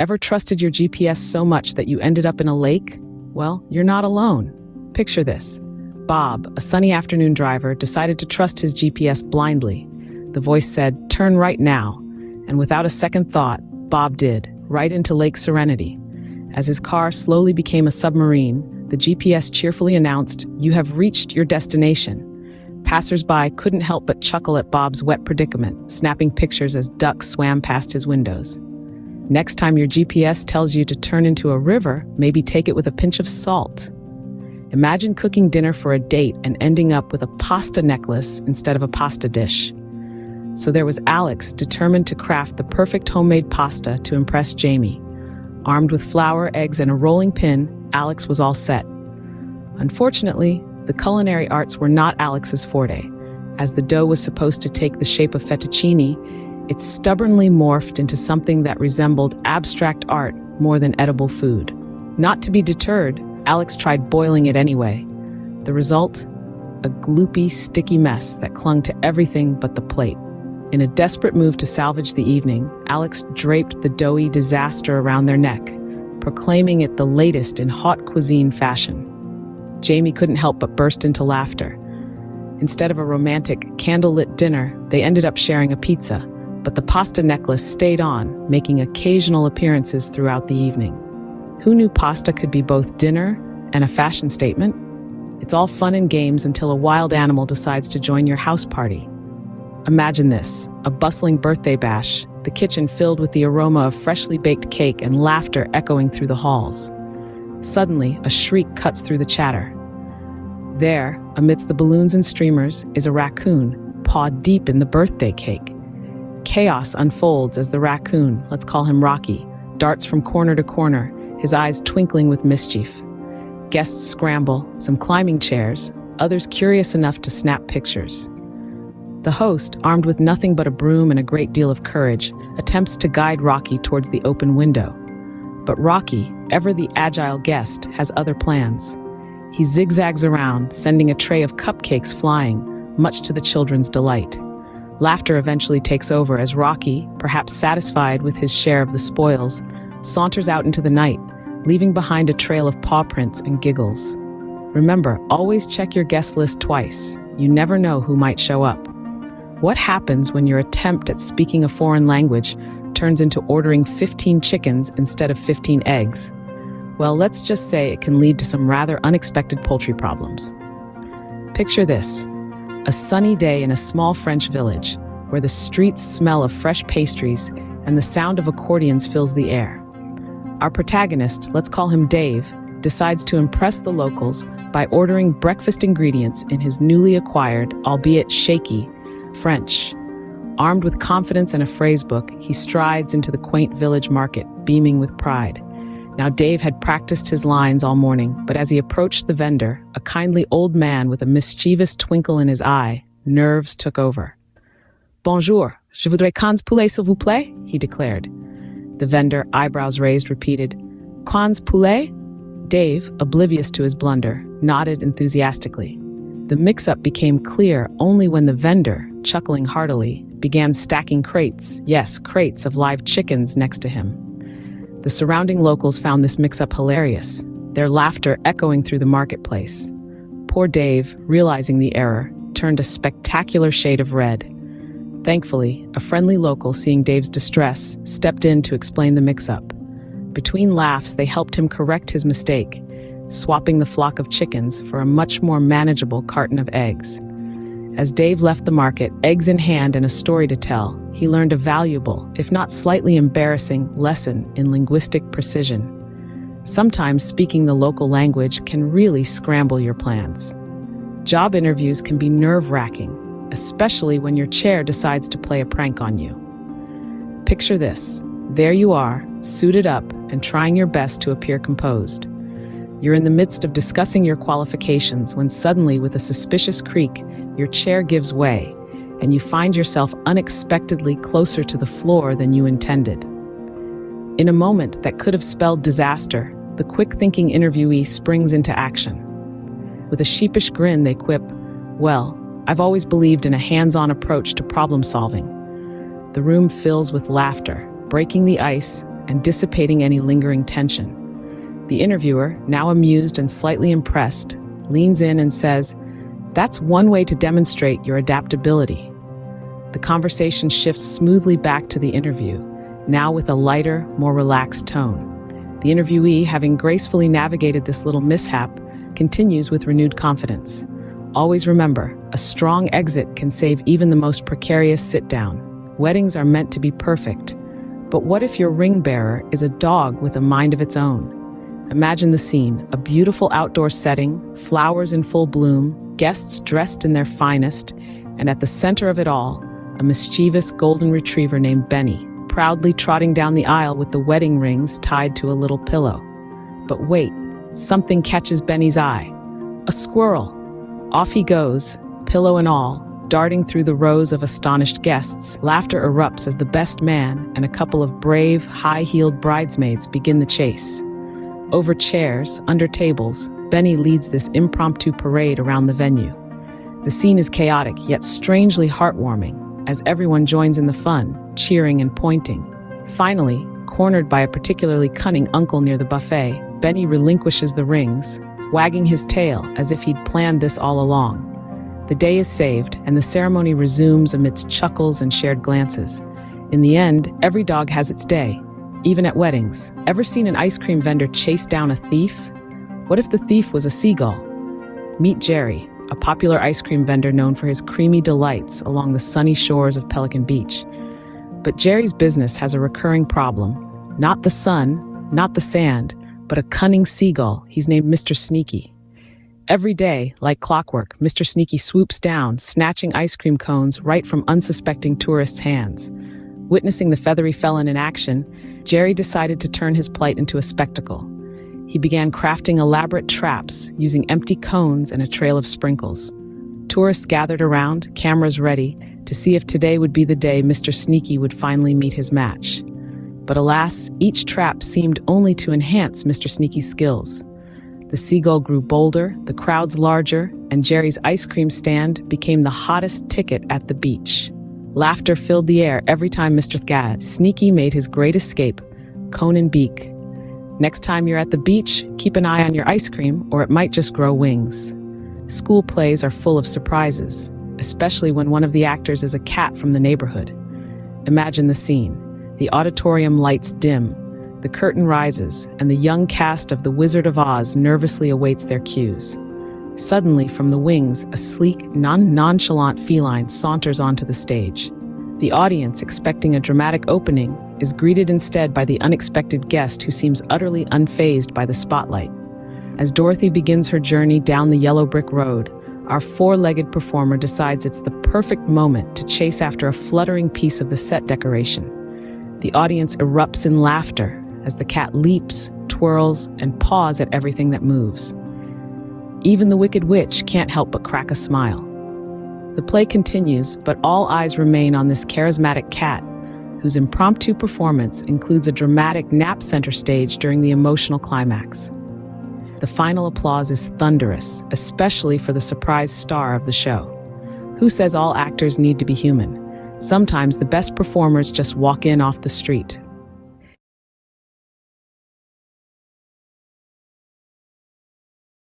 Ever trusted your GPS so much that you ended up in a lake? Well, you're not alone. Picture this. Bob, a sunny afternoon driver, decided to trust his GPS blindly. The voice said, "Turn right now." And without a second thought, Bob did, right into Lake Serenity. As his car slowly became a submarine, the GPS cheerfully announced, "You have reached your destination." Passers-by couldn't help but chuckle at Bob's wet predicament, snapping pictures as ducks swam past his windows. Next time your GPS tells you to turn into a river, maybe take it with a pinch of salt. Imagine cooking dinner for a date and ending up with a pasta necklace instead of a pasta dish. So there was Alex, determined to craft the perfect homemade pasta to impress Jamie. Armed with flour, eggs, and a rolling pin, Alex was all set. Unfortunately, the culinary arts were not Alex's forte. As the dough was supposed to take the shape of fettuccine, it stubbornly morphed into something that resembled abstract art more than edible food. Not to be deterred, Alex tried boiling it anyway. The result? A gloopy, sticky mess that clung to everything but the plate. In a desperate move to salvage the evening, Alex draped the doughy disaster around their neck, proclaiming it the latest in haute cuisine fashion. Jamie couldn't help but burst into laughter. Instead of a romantic, candlelit dinner, they ended up sharing a pizza, but the pasta necklace stayed on, making occasional appearances throughout the evening. Who knew pasta could be both dinner and a fashion statement? It's all fun and games until a wild animal decides to join your house party. Imagine this, a bustling birthday bash, the kitchen filled with the aroma of freshly baked cake and laughter echoing through the halls. Suddenly, a shriek cuts through the chatter. There, amidst the balloons and streamers, is a raccoon, pawed deep in the birthday cake. Chaos unfolds as the raccoon, let's call him Rocky, darts from corner to corner, his eyes twinkling with mischief. Guests scramble, some climbing chairs, others curious enough to snap pictures. The host, armed with nothing but a broom and a great deal of courage, attempts to guide Rocky towards the open window. But Rocky, ever the agile guest, has other plans. He zigzags around, sending a tray of cupcakes flying, much to the children's delight. Laughter eventually takes over as Rocky, perhaps satisfied with his share of the spoils, saunters out into the night, leaving behind a trail of paw prints and giggles. Remember, always check your guest list twice. You never know who might show up. What happens when your attempt at speaking a foreign language turns into ordering 15 chickens instead of 15 eggs? Well, let's just say it can lead to some rather unexpected poultry problems. Picture this, a sunny day in a small French village where the streets smell of fresh pastries and the sound of accordions fills the air. Our protagonist, let's call him Dave, decides to impress the locals by ordering breakfast ingredients in his newly acquired, albeit shaky, French. Armed with confidence and a phrase book, he strides into the quaint village market, beaming with pride. Now Dave had practiced his lines all morning, but as he approached the vendor, a kindly old man with a mischievous twinkle in his eye, nerves took over. "Bonjour, je voudrais 15 poulets s'il vous plaît," he declared. The vendor, eyebrows raised, repeated, "15 poulets?" Dave, oblivious to his blunder, nodded enthusiastically. The mix-up became clear only when the vendor, chuckling heartily, began stacking crates, yes, crates of live chickens next to him. The surrounding locals found this mix-up hilarious, their laughter echoing through the marketplace. Poor Dave, realizing the error, turned a spectacular shade of red. Thankfully, a friendly local, seeing Dave's distress, stepped in to explain the mix-up. Between laughs, they helped him correct his mistake, swapping the flock of chickens for a much more manageable carton of eggs. As Dave left the market, eggs in hand and a story to tell, he learned a valuable, if not slightly embarrassing, lesson in linguistic precision. Sometimes speaking the local language can really scramble your plans. Job interviews can be nerve-wracking, especially when your chair decides to play a prank on you. Picture this. There you are, suited up and trying your best to appear composed. You're in the midst of discussing your qualifications when suddenly, with a suspicious creak, your chair gives way, and you find yourself unexpectedly closer to the floor than you intended. In a moment that could have spelled disaster, the quick-thinking interviewee springs into action. With a sheepish grin, they quip, "Well, I've always believed in a hands-on approach to problem-solving." The room fills with laughter, breaking the ice and dissipating any lingering tension. The interviewer, now amused and slightly impressed, leans in and says, "That's one way to demonstrate your adaptability." The conversation shifts smoothly back to the interview, now with a lighter, more relaxed tone. The interviewee, having gracefully navigated this little mishap, continues with renewed confidence. Always remember, a strong exit can save even the most precarious sit-down. Weddings are meant to be perfect. But what if your ring bearer is a dog with a mind of its own? Imagine the scene, a beautiful outdoor setting, flowers in full bloom, guests dressed in their finest, and at the center of it all, a mischievous golden retriever named Benny, proudly trotting down the aisle with the wedding rings tied to a little pillow. But wait, something catches Benny's eye. A squirrel. Off he goes, pillow and all, darting through the rows of astonished guests. Laughter erupts as the best man and a couple of brave, high-heeled bridesmaids begin the chase. Over chairs, under tables, Benny leads this impromptu parade around the venue. The scene is chaotic, yet strangely heartwarming, as everyone joins in the fun, cheering and pointing. Finally, cornered by a particularly cunning uncle near the buffet, Benny relinquishes the rings, wagging his tail as if he'd planned this all along. The day is saved, and the ceremony resumes amidst chuckles and shared glances. In the end, every dog has its day, even at weddings. Ever seen an ice cream vendor chase down a thief? What if the thief was a seagull? Meet Jerry, a popular ice cream vendor known for his creamy delights along the sunny shores of Pelican Beach. But Jerry's business has a recurring problem. Not the sun, not the sand, but a cunning seagull he's named Mr. Sneaky. Every day, like clockwork, Mr. Sneaky swoops down, snatching ice cream cones right from unsuspecting tourists' hands. Witnessing the feathery felon in action, Jerry decided to turn his plight into a spectacle. He began crafting elaborate traps using empty cones and a trail of sprinkles. Tourists gathered around, cameras ready, to see if today would be the day Mr. Sneaky would finally meet his match. But alas, each trap seemed only to enhance Mr. Sneaky's skills. The seagull grew bolder, the crowds larger, and Jerry's ice cream stand became the hottest ticket at the beach. Laughter filled the air every time Mr. Sneaky made his great escape, cone and beak. Next time you're at the beach, keep an eye on your ice cream, or it might just grow wings. School plays are full of surprises, especially when one of the actors is a cat from the neighborhood. Imagine the scene. The auditorium lights dim, the curtain rises, and the young cast of The Wizard of Oz nervously awaits their cues. Suddenly, from the wings, a sleek, nonchalant feline saunters onto the stage. The audience, expecting a dramatic opening, is greeted instead by the unexpected guest who seems utterly unfazed by the spotlight. As Dorothy begins her journey down the yellow brick road, our four-legged performer decides it's the perfect moment to chase after a fluttering piece of the set decoration. The audience erupts in laughter as the cat leaps, twirls, and paws at everything that moves. Even the Wicked Witch can't help but crack a smile. The play continues, but all eyes remain on this charismatic cat, whose impromptu performance includes a dramatic nap center stage during the emotional climax. The final applause is thunderous, especially for the surprise star of the show. Who says all actors need to be human? Sometimes the best performers just walk in off the street.